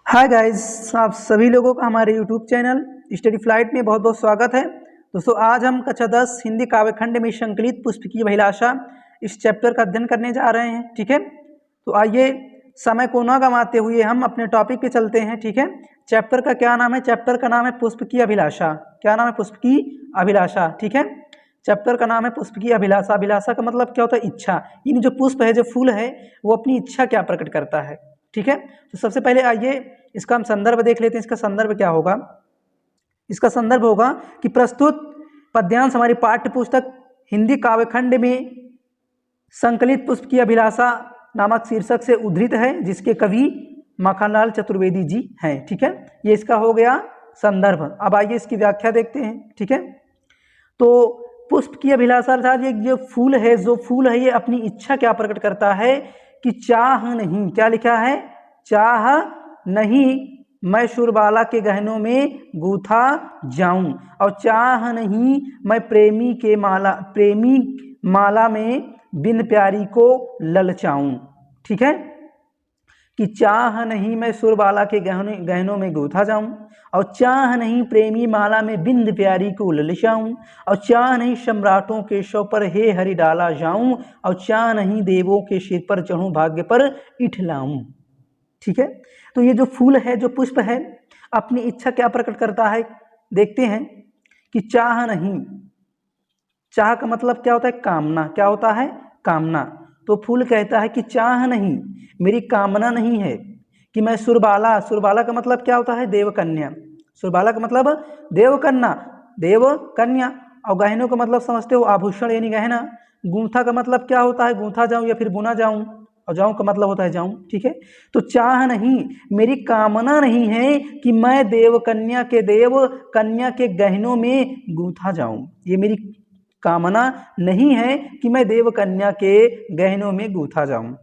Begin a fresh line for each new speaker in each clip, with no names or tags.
Hi guys, आप सभी लोगों का हमारे यूट्यूब चैनल स्टडी फ्लाइट में बहुत बहुत स्वागत है। दोस्तों, आज हम कक्षा 10 हिंदी काव्यखंड में संकलित पुष्प की अभिलाषा इस चैप्टर का अध्ययन करने जा रहे हैं। ठीक है, तो आइए समय को न गंवाते हुए हम अपने टॉपिक पे चलते हैं। ठीक है, चैप्टर का क्या नाम है? चैप्टर का नाम है पुष्प की अभिलाषा। क्या नाम है? पुष्प की अभिलाषा। ठीक है, चैप्टर का नाम है पुष्प की अभिलाषा। अभिलाषा का मतलब क्या होता है? इच्छा। यानी जो पुष्प है, जो फूल है, वो अपनी इच्छा क्या प्रकट करता है। ठीक है, तो सबसे पहले आइए इसका हम संदर्भ देख लेते हैं। इसका संदर्भ क्या होगा? इसका संदर्भ होगा कि प्रस्तुत पद्यांश हमारी पाठ्य पुस्तक हिंदी काव्यखंड में संकलित पुष्प की अभिलाषा नामक शीर्षक से उद्धृत है, जिसके कवि माखनलाल चतुर्वेदी जी हैं। ठीक है, ये इसका हो गया संदर्भ। अब आइए इसकी व्याख्या देखते हैं। ठीक है, तो पुष्प की अभिलाषा अर्थात ये जो फूल है, ये अपनी इच्छा क्या प्रकट करता है कि चाह नहीं, क्या लिखा है? चाह नहीं मैं सुरबाला के गहनों में गूथा जाऊं, और चाह नहीं मैं प्रेमी माला में बिन प्यारी को ललचाऊं। ठीक है, कि चाह नहीं मैं सुरबाला के गहनों में गूथा जाऊं, और चाह नहीं प्रेमी माला में बिंद प्यारी को ललचाऊं, और चाह नहीं सम्राटों के शव पर हे हरि डाला जाऊं, और चाह नहीं देवों के सिर पर चढ़ूं भाग्य पर इठलाऊं। ठीक है, तो ये जो फूल है, जो पुष्प है, अपनी इच्छा क्या प्रकट करता है? देखते हैं कि चाह नहीं। चाह का मतलब क्या होता है? कामना। क्या होता है? कामना। तो फूल कहता है कि चाह नहीं, मेरी कामना नहीं है कि मैं सुरबाला। सुरबाला का मतलब क्या होता है? देवकन्या। सुरबाला का मतलब देवकन्या, देवकन्या। और गहनों का मतलब समझते हो? आभूषण यानी गहना। गूंथा का मतलब क्या होता है? गूंथा जाऊं या फिर बुना जाऊं। और जाऊं का मतलब होता है जाऊं। ठीक है, तो चाह नहीं, मेरी कामना नहीं है कि मैं देव कन्या के गहनों में गूंथा जाऊं। ये मेरी कामना नहीं है कि मैं देव कन्या के गहनों में गूंथा जाऊं।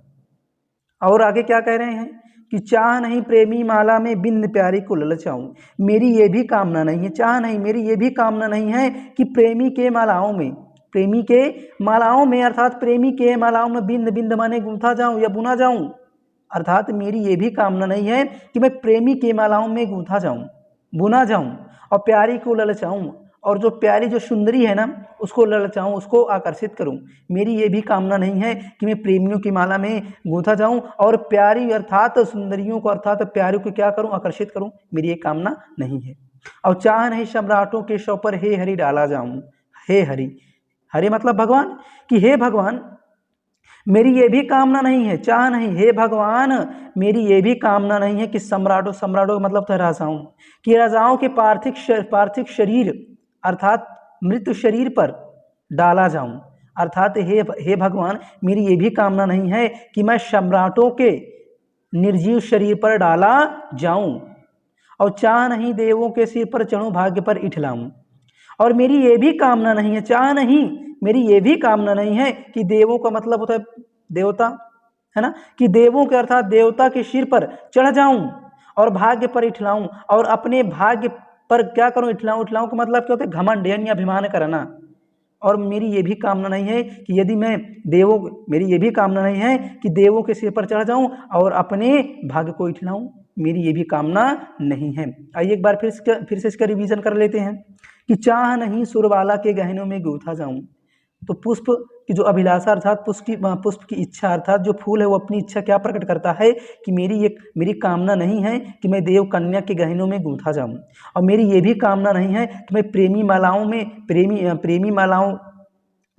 और आगे क्या कह रहे हैं कि चाह नहीं प्रेमी माला में बिंद प्यारी को ललचाऊं। मेरी ये भी कामना नहीं है, चाह नहीं, मेरी ये भी कामना नहीं है कि प्रेमी के मालाओं में अर्थात प्रेमी के मालाओं में बिंद बिंद माने गूंथा जाऊं या बुना जाऊं। अर्थात मेरी ये भी कामना नहीं है कि मैं प्रेमी के मालाओं में गूंथा जाऊं, बुना जाऊं, और प्यारी को ललचाऊं, और जो प्यारी जो सुंदरी है ना, उसको ललचाऊं, उसको आकर्षित करूं। मेरी ये भी कामना नहीं है कि मैं प्रेमियों की माला में गूंथा जाऊं और प्यारी अर्थात सुंदरियों को अर्थात प्यारी को क्या करूं? आकर्षित करूं। मेरी ये कामना नहीं है। और चाह नहीं सम्राटों के शव पर हे हरि डाला जाऊं। हे हरि, हरि मतलब भगवान, कि हे भगवान मेरी ये भी कामना नहीं है। चाह नहीं, हे भगवान मेरी ये भी कामना नहीं है कि सम्राटों का मतलब था राजाओं, कि राजाओं के पार्थिव शरीर अर्थात मृत्यु शरीर पर डाला जाऊं। अर्थात हे भगवान मेरी ये भी कामना नहीं है कि मैं सम्राटों के निर्जीव शरीर पर डाला जाऊं, और चाह नहीं देवों के सिर पर चढ़ूं भाग्य पर इठलाऊं। और मेरी ये भी कामना नहीं है, चाह नहीं, मेरी ये भी कामना नहीं है कि देवों का मतलब होता है देवता, है ना, कि देवों के अर्थात देवता के सिर पर चढ़ जाऊं और भाग्य पर इठलाऊं, और अपने भाग्य पर क्या करूं? इठलाऊं का मतलब क्या होता है? घमंड यानी अभिमान करना। और मेरी ये भी कामना नहीं है कि यदि मैं मेरी ये भी कामना नहीं है कि देवों के सिर पर चढ़ जाऊं और अपने भाग्य को इठलाऊं। मेरी ये भी कामना नहीं है। आइए एक बार फिर से इसका रिवीजन कर लेते हैं कि चाह नहीं सुरबाला के गहनों में गूंथा जाऊं। तो पुष्प की जो अभिलाषा अर्थात पुष्प की इच्छा अर्थात जो फूल है, वो अपनी इच्छा क्या प्रकट करता है कि मेरी कामना नहीं है कि मैं देव कन्या के गहनों में गूंथा जाऊं, और मेरी ये भी कामना नहीं है कि मैं प्रेमी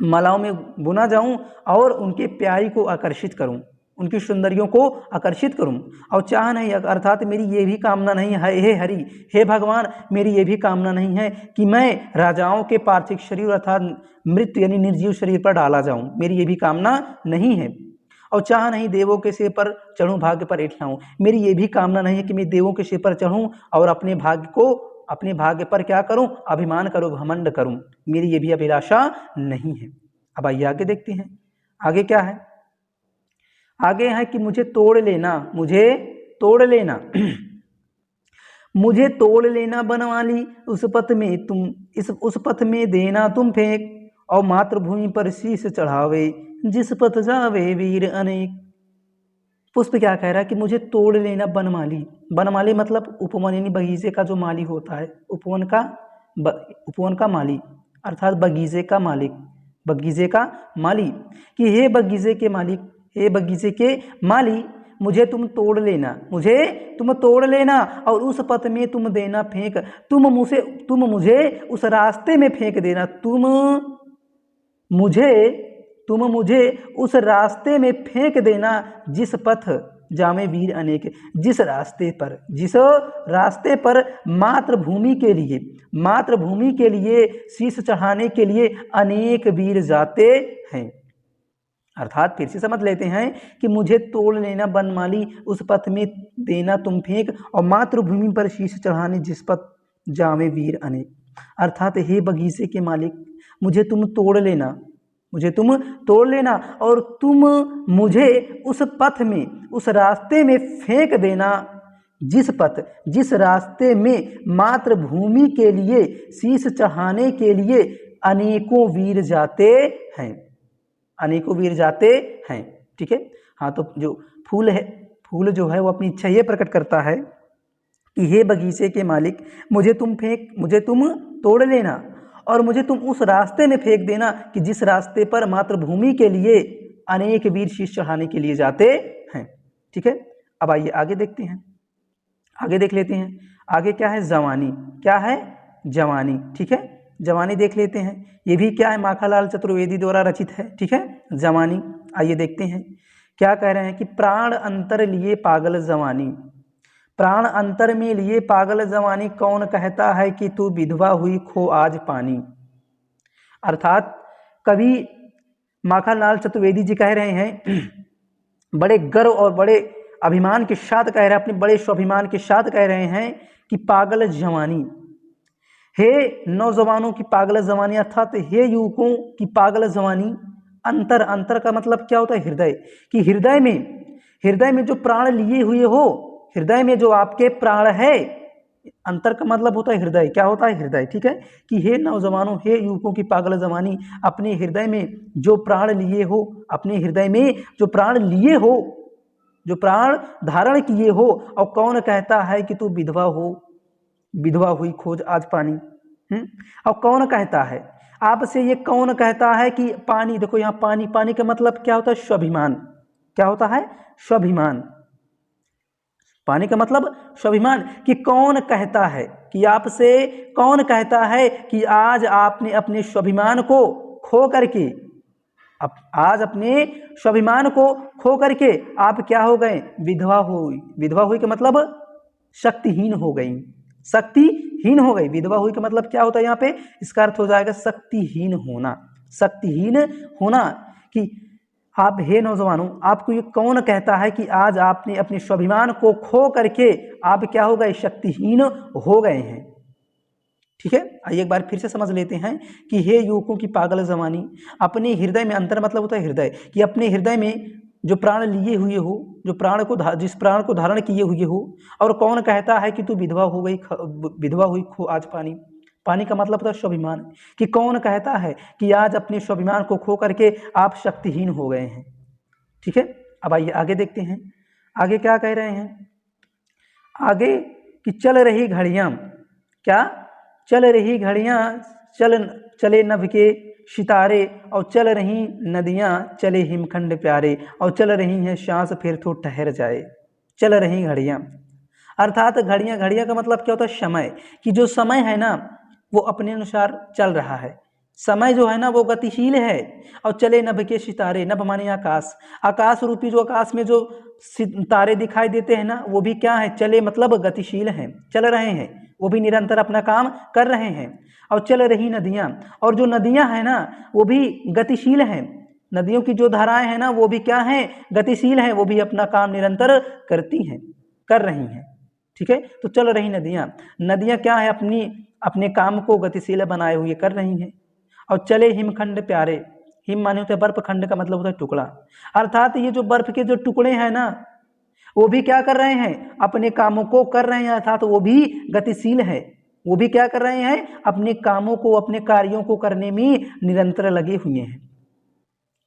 मालाओं में बुना जाऊं और उनके प्यारी को आकर्षित करूं, उनकी सुंदरियों को आकर्षित करूं। और चाह नहीं अर्थात मेरी ये भी कामना नहीं है, हे हरि, हे भगवान मेरी ये भी कामना नहीं है कि मैं राजाओं के पार्थिव शरीर अर्थात मृत्यु यानी निर्जीव शरीर पर डाला जाऊं। मेरी ये भी कामना नहीं है। और चाह नहीं देवों के सिर पर चढ़ूं भाग्य पर इठलाऊं। मेरी ये भी कामना नहीं है कि मैं देवों के सिर पर चढ़ूं और अपने भाग्य पर क्या करूं? अभिमान करूं, घमंड करूं। मेरी ये भी अभिलाषा नहीं है। अब आइए आगे देखते हैं, आगे क्या है? आगे है कि मुझे तोड़ लेना मुझे तोड़ लेना बनवाली उस पथ में देना तुम फेंक, और मातृभूमि पर शीश चढ़ावे जिस पथ जावे वीर अनेक। पुष्प क्या कह रहा है कि मुझे तोड़ लेना वनमाली। वनमाली मतलब उपवन यानी बगीचे का जो माली होता है, उपवन का माली अर्थात बगीचे का मालिक, बगीचे का माली, कि हे बगीचे के मालिक, हे बगीचे के माली, मुझे तुम तोड़ लेना, मुझे तुम तोड़ लेना और उस पथ में तुम देना फेंक, तुम मुझे उस रास्ते में फेंक देना, तुम मुझे उस रास्ते में फेंक देना जिस पथ जामे वीर अनेक, जिस रास्ते पर मातृभूमि के लिए शीश चढ़ाने के लिए अनेक वीर जाते हैं। अर्थात फिर से समझ लेते हैं कि मुझे तोड़ लेना वनमाली, उस पथ में देना तुम फेंक, और मातृभूमि पर शीश चढ़ाने जिस पथ जामे वीर अनेक। अर्थात हे बगीचे के मालिक, मुझे तुम तोड़ लेना और तुम मुझे उस पथ में, उस रास्ते में फेंक देना जिस रास्ते में मातृभूमि के लिए शीश चढ़ाने के लिए अनेकों वीर जाते हैं, अनेकों वीर जाते हैं। ठीक है, हाँ, तो जो फूल जो है वो अपनी इच्छा ये प्रकट करता है कि हे बगीचे के मालिक, मुझे तुम तोड़ लेना और मुझे तुम उस रास्ते में फेंक देना कि जिस रास्ते पर मातृभूमि के लिए अनेक वीर शीश चढ़ाने के लिए जाते हैं। ठीक है, अब आइए आगे देखते हैं, आगे देख लेते हैं। आगे क्या है? जवानी। क्या है? जवानी। ठीक है, जवानी देख लेते हैं। ये भी क्या है? माखनलाल चतुर्वेदी द्वारा रचित है। ठीक है, जवानी। आइए देखते हैं क्या कह रहे हैं कि प्राण अंतर लिए पागल जवानी, प्राण अंतर में लिए पागल जवानी, कौन कहता है कि तू विधवा हुई खो आज पानी। अर्थात कवि माखनलाल चतुर्वेदी जी कह रहे हैं, बड़े गर्व और बड़े अभिमान के साथ कह रहे हैं, अपने बड़े स्वाभिमान के साथ कह रहे हैं कि पागल जवानी, हे नौजवानों की पागल जवानी, अर्थात हे युवकों की पागल जवानी। अंतर का मतलब क्या होता है? हृदय, कि हृदय में जो प्राण लिए हुए हो, हृदय में जो आपके प्राण है, अंतर का मतलब होता है हृदय। क्या होता है? हृदय। ठीक है, कि हे नौजवानों, हे युवकों की पागल जवानी, अपने हृदय में जो प्राण लिए हो, अपने हृदय में जो प्राण लिए हो, जो प्राण धारण किए हो, और कौन कहता है कि तू विधवा हुई खोज आज पानी। और कौन कहता है आपसे, ये कौन कहता है कि पानी, देखो यहाँ पानी का मतलब क्या होता है? स्वाभिमान। क्या होता है? स्वाभिमान। पानी का मतलब स्वाभिमान, कि कौन कहता है कि आपसे, कौन कहता है कि आज आपने अपने स्वाभिमान को खो करके, आज अपने स्वाभिमान को खो करके आप क्या हो गए? विधवा हुई। विधवा हुई का मतलब शक्तिहीन हो गई, शक्तिहीन हो गई। विधवा हुई का मतलब क्या होता है यहाँ पे? इसका अर्थ हो जाएगा शक्तिहीन होना, शक्तिहीन होना। कि आप, हे नौजवानों, आपको ये कौन कहता है कि आज आपने अपने स्वाभिमान को खो करके आप क्या हो गए? शक्तिहीन हो गए हैं। ठीक है, आइए एक बार फिर से समझ लेते हैं कि हे युवकों की पागल जवानी, अपने हृदय में, अंतर मतलब होता है हृदय, कि अपने हृदय में जो प्राण लिए हुए हो, जो जिस प्राण को धारण किए हुए हो, और कौन कहता है कि तू विधवा हुई खो आज पानी। पानी का मतलब होता है स्वाभिमान, कि कौन कहता है कि आज अपने स्वाभिमान को खो करके आप शक्तिहीन हो गए हैं। ठीक है, अब आइए आगे देखते हैं, आगे क्या कह रहे हैं? आगे कि चल रही घड़ियां, क्या? चल रही घड़ियां, चले नभ के सितारे, और चल रही नदियां, चले हिमखंड प्यारे, और चल रही हैं सांस फिर तो ठहर जाए। चल रही घड़ियां, अर्थात घड़ियां का मतलब क्या होता है? समय, कि जो समय है ना वो अपने अनुसार चल रहा है, समय जो है ना वो गतिशील है। और चले नभ के सितारे, नभ माने आकाश, आकाश रूपी जो आकाश में जो तारे दिखाई देते हैं ना, वो भी क्या है? चले मतलब गतिशील हैं, चल रहे हैं, वो भी निरंतर अपना काम कर रहे हैं। और चल रही नदियां, और जो नदियां हैं ना वो भी गतिशील हैं, नदियों की जो धाराएं हैं ना वो भी क्या हैं? गतिशील हैं, वो भी अपना काम निरंतर कर रही हैं। ठीक है, तो चल रही नदियां क्या है? अपने काम को गतिशील बनाए हुए कर रही हैं। और चले हिमखंड प्यारे, हिम माने होते हैं बर्फ, खंड का मतलब होता है टुकड़ा, अर्थात ये जो बर्फ के जो टुकड़े हैं ना वो भी क्या कर रहे हैं? अपने कामों को कर रहे हैं, अर्थात वो भी गतिशील है, वो भी क्या कर रहे हैं? अपने कामों को, अपने कार्यों को करने में निरंतर लगे हुए हैं,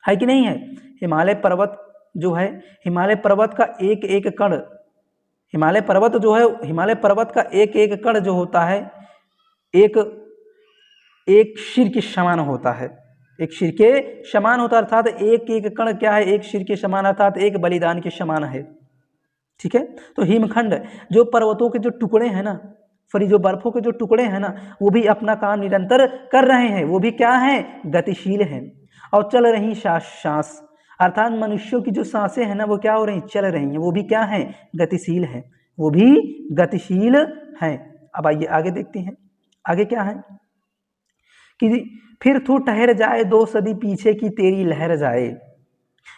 है कि नहीं है? हिमालय पर्वत जो है हिमालय पर्वत का एक एक कण, हिमालय पर्वत जो है, हिमालय पर्वत का एक एक कण जो होता है एक सिर के समान होता है, एक सिर के समान होता है, अर्थात एक एक कण क्या है, एक सिर के समान, अर्थात एक बलिदान के समान है। ठीक है, तो हिमखंड जो पर्वतों के जो टुकड़े हैं ना, सॉरी जो बर्फों के जो टुकड़े हैं ना, वो भी अपना काम निरंतर कर रहे हैं, वो भी क्या हैं, गतिशील हैं और चल रही सांस, अर्थात मनुष्यों की जो सांसें हैं ना वो क्या हो रही, चल रही हैं, वो भी क्या हैं, गतिशील हैं, वो भी गतिशील हैं। अब आइए आगे देखते हैं, आगे क्या है कि फिर तू ठहर जाए 2 सदी पीछे की तेरी लहर जाए।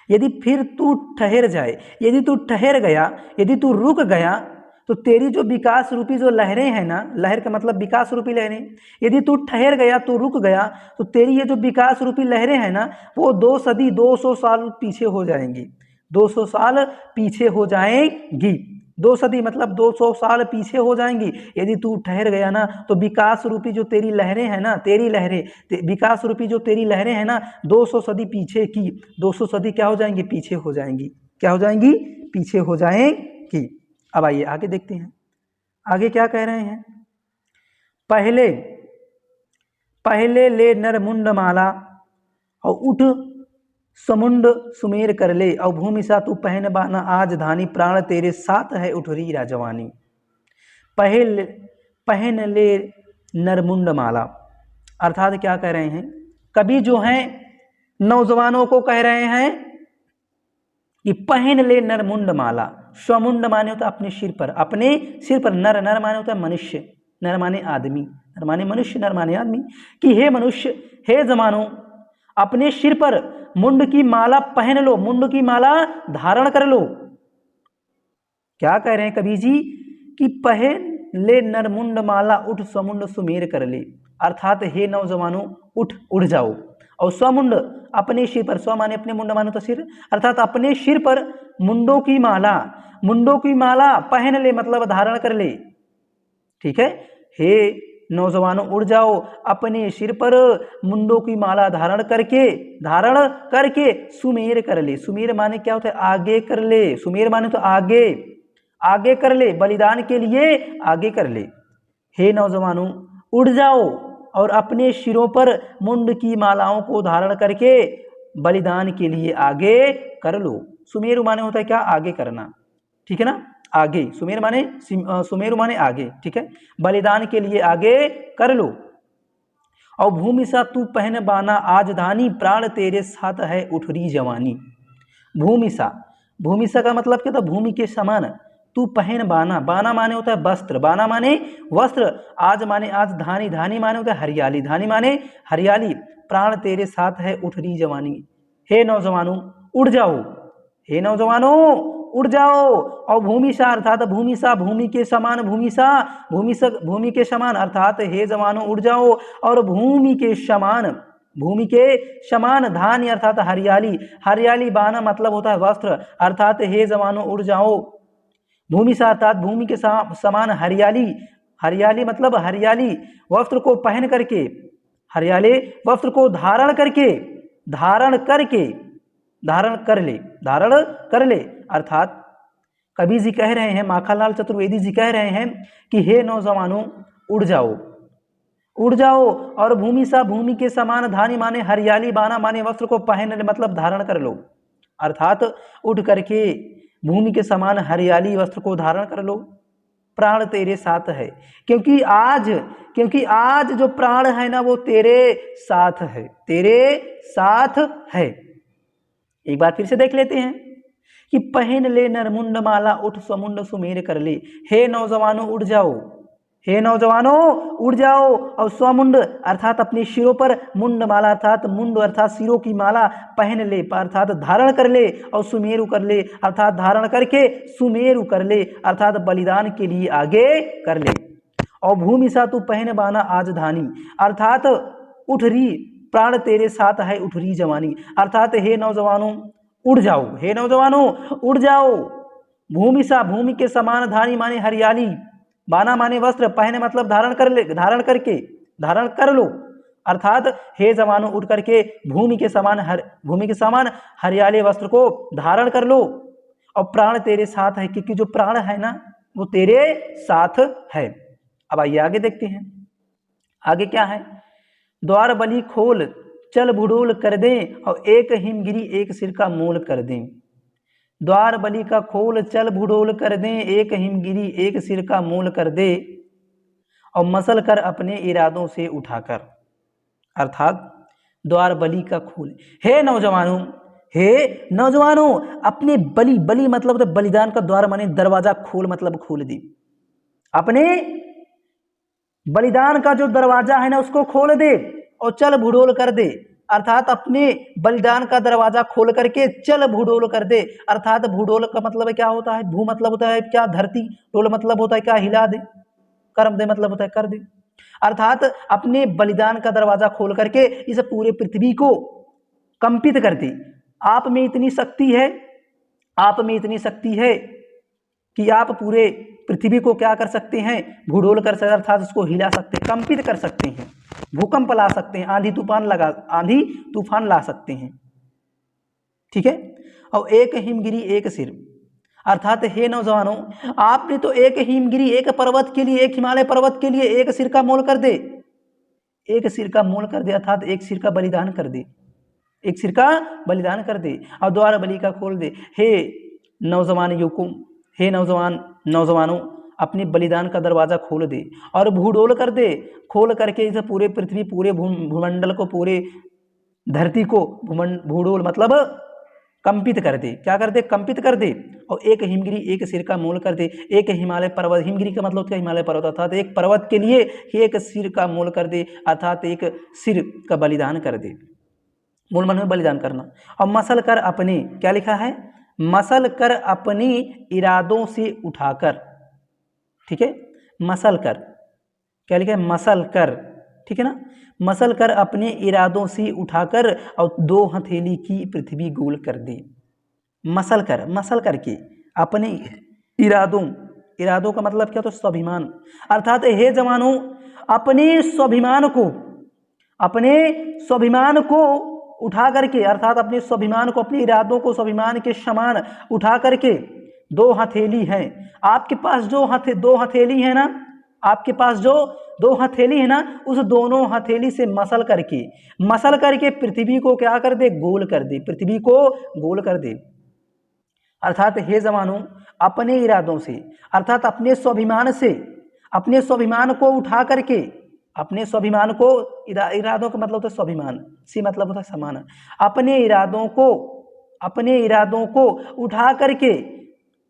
यदि फिर तू ठहर जाए, यदि तू ठहर गया, यदि तू रुक गया, तो तेरी जो विकास रूपी जो लहरें हैं ना, लहर का मतलब विकास रूपी लहरें, यदि तू ठहर गया, तू रुक गया, तो तेरी ये जो विकास रूपी लहरें हैं ना, वो 2 सदी 200 साल पीछे हो जाएंगी, 200 साल पीछे हो जाएंगी, 2 सदी मतलब 200 साल पीछे हो जाएंगी। यदि तू ठहर गया ना, तो विकास रूपी जो तेरी लहरें हैं ना, तेरी लहरें, विकास रूपी जो तेरी लहरें हैं ना, 200 सदी पीछे की, 200 सदी क्या हो जाएंगी, पीछे हो जाएंगी, क्या हो जाएंगी, पीछे हो जाएंगी। अब आइए आगे देखते हैं, आगे क्या कह रहे हैं, पहले पहले ले नरमुंड माला और उठ समुंड सुमेर कर ले, और भूमि सा तू पहन बाना आज धानी, प्राण तेरे साथ है उठरी राजवानी। पहन ले नरमुंड माला, अर्थात क्या कह रहे हैं, कवि जो हैं नौजवानों को कह रहे हैं कि पहन ले नरमुंड माला। स्वमुंड माने होता है अपने सिर पर, अपने सिर पर, नर, नर माने होता है मनुष्य, नर माने आदमी, नर माने मनुष्य, नर माने आदमी, कि हे मनुष्य, हे जमानो, अपने सिर पर मुंड की माला पहन लो, मुंड की माला धारण कर लो। क्या कह रहे हैं कवि जी कि पहन ले नरमुंड माला, उठ समुंड सुमेर कर ले, अर्थात हे नौजवानों उठ जाओ, और स्वमुंड अपने सिर पर, स्व माने अपने, मुंड माने तो सिर, अर्थात अपने सिर पर मुंडों की माला, मुंडों की माला पहन ले मतलब धारण कर ले। ठीक है, हे नौजवानों उड़ जाओ, अपने सिर पर मुंडों की माला धारण करके सुमेर कर ले। सुमेर माने क्या होता है, आगे कर ले, सुमेर माने तो आगे कर ले, बलिदान के लिए आगे कर ले। हे नौजवानों उड़ जाओ और अपने सिरों पर मुंड की मालाओं को धारण करके बलिदान के लिए आगे कर लो। सुमेरु माने होता है क्या, आगे करना, ठीक है ना, आगे, सुमेरु माने आगे, ठीक है, बलिदान के लिए आगे कर लो। और भूमि सा तू पहन बाना आज धानी, प्राण तेरे साथ है उठरी जवानी। भूमि सा का मतलब क्या था, भूमि के समान, तू पहन बाना, बाना माने होता है वस्त्र, बाना माने वस्त्र, आज माने आज, धानी, धानी माने होता है हरियाली, धानी माने हरियाली, प्राण तेरे साथ है उठरी जवानी। हे नौजवानों उड़ जाओ, हे नौजवानों उड़ जाओ, और भूमि सा अर्थात भूमि सा, भूमि के समान, भूमि के समान, अर्थात हे जवानों उड़ जाओ, और भूमि के समान धान अर्थात हरियाली, हरियाली, बाना मतलब होता है वस्त्र, अर्थात हे जवानों उड़ जाओ, भूमि सा अर्थात भूमि के समान हरियाली, हरियाली मतलब हरियाली वस्त्र को पहन करके, हरियाली वस्त्र को धारण कर ले, अर्थात कवि जी कह रहे हैं, माखनलाल चतुर्वेदी जी कह रहे हैं कि हे नौजवानों उड़ जाओ और भूमि सा, भूमि के समान, धानी माने हरियाली, बाना माने वस्त्र को पहन मतलब धारण कर लो, अर्थात उठ करके भूमि के समान हरियाली वस्त्र को धारण कर लो, प्राण तेरे साथ है, क्योंकि आज जो प्राण है ना वो तेरे साथ है। एक बार फिर से देख लेते हैं कि पहन ले नरमुंड माला, उठ समुंड सुमेर कर ले। हे नौजवानों उड़ जाओ और स्वमुंड अर्थात अपने सिरों पर मुंड माला अर्थात मुंड अर्थात सिरों की माला पहन ले, अर्थात धारण कर ले, और सुमेरु कर ले अर्थात धारण करके सुमेरु कर ले, अर्थात बलिदान के लिए आगे कर ले। और भूमि सा तू पहन बाना आज धानी, अर्थात उठरी, प्राण तेरे साथ है उठरी जवानी, अर्थात हे नौजवानों उड़ जाओ, भूमि सा, भूमि के समान, धानी माने हरियाली, बाना माने वस्त्र, पहने मतलब धारण कर लो, अर्थात हे जवानों उठ करके भूमि के समान हरियाले वस्त्र को धारण कर लो और प्राण तेरे साथ है, क्योंकि जो प्राण है ना वो तेरे साथ है। अब आइए आगे देखते हैं, आगे क्या है। द्वार बलि खोल चल भूडोल कर दें और एक हिमगिरी एक सिर का मोल कर दें। द्वार बलि का खोल चल भूडोल कर दें, एक हिमगिरी एक सिर का मोल कर दे और मसल कर अपने इरादों से उठाकर। अर्थात द्वार बलि का खोल, हे नौजवानों अपने बलि मतलब तो बलिदान का द्वार माने दरवाजा खोल मतलब खोल दे। अपने बलिदान का जो दरवाजा है ना उसको खोल दे और चल भूडोल कर दे। अर्थात अपने बलिदान का दरवाजा खोल करके चल भूडोल कर दे। अर्थात भूडोल का मतलब क्या होता है, भू मतलब होता है क्या धरती, डोल मतलब होता है क्या हिला दे, कर्म दे मतलब होता है कर दे। अर्थात अपने बलिदान का दरवाजा खोल करके इस पूरे पृथ्वी को कंपित कर दे। आप में इतनी शक्ति है कि आप पूरे पृथ्वी को क्या कर सकते हैं, भूडोल कर सकते, अर्थात उसको हिला सकते, कंपित कर सकते हैं, भूकंप ला सकते हैं, आंधी तूफान ला सकते हैं। ठीक है। और एक हिमगिरी एक सिर, अर्थात हे नौजवानों आपने तो एक हिमगिरी एक पर्वत के लिए, एक हिमालय पर्वत के लिए एक सिर का मोल कर दे, अर्थात एक सिर का बलिदान कर दे, एक सिर का बलिदान कर दे और द्वार बलि का खोल दे। हे नौजवानों अपने बलिदान का दरवाजा खोल दे और भूडोल कर दे, खोल करके इसे पूरे पृथ्वी, पूरे भूमंडल को, पूरे धरती को भूडोल मतलब कंपित कर दे। क्या कर दे, कंपित कर दे। और एक हिमगिरी एक सिर का मोल कर दे, एक हिमालय पर्वत, हिमगिरी का मतलब क्या, हिमालय पर्वत, अर्थात एक पर्वत के लिए एक सिर का मोल कर दे, अर्थात एक सिर का बलिदान कर दे। मूल मन में बलिदान करना। और मसल कर अपने, क्या लिखा है, मसल कर अपनी इरादों से उठाकर। ठीक है, मसल कर, क्या लिखा है, मसल कर, ठीक है ना, मसल कर अपने इरादों से उठाकर और दो हथेली की पृथ्वी गोल कर दे। मसल करके अपने इरादों का मतलब क्या, तो स्वाभिमान। अर्थात हे जवानों अपने स्वाभिमान को उठा करके, अर्थात अपने स्वाभिमान को, अपने इरादों को स्वाभिमान के समान उठा करके, दो हथेली हैं आपके पास, दो हथेली है ना आपके पास, जो दो हथेली है ना, उस दोनों हथेली से मसल करके पृथ्वी को क्या कर दे, गोल कर दे, पृथ्वी को गोल कर दे। अर्थात हे जवानों अपने इरादों से, अर्थात अपने स्वाभिमान को उठा करके, अपने स्वाभिमान को, इरादों का मतलब होता है स्वाभिमान, सी मतलब होता है समान, अपने इरादों को उठा करके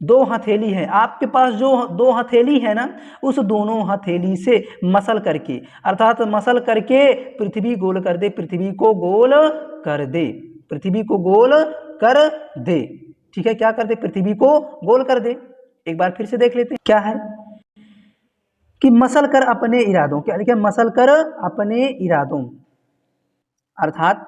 दो हथेली है आपके पास, जो दो हथेली है ना, उस दोनों हथेली से मसल करके, अर्थात मसल करके पृथ्वी गोल कर दे, पृथ्वी को गोल कर दे, पृथ्वी को गोल कर दे। ठीक है, क्या कर दे, पृथ्वी को गोल कर दे। एक बार फिर से देख लेते हैं क्या है कि मसल कर अपने इरादों, क्या लिखा है, मसल कर अपने इरादों, अर्थात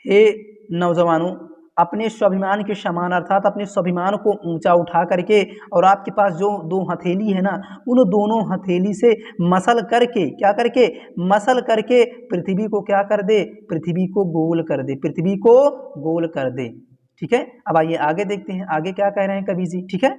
हे नौजवानों अपने स्वाभिमान के समान, अर्थात अपने स्वाभिमान को ऊंचा उठा करके, और आपके पास जो दो हथेली है ना, उन दोनों हथेली से मसल करके, क्या करके, मसल करके पृथ्वी को क्या कर दे, पृथ्वी को गोल कर दे, पृथ्वी को गोल कर दे। ठीक है, अब आइए आगे देखते हैं, आगे क्या कह रहे हैं कवि जी। ठीक है।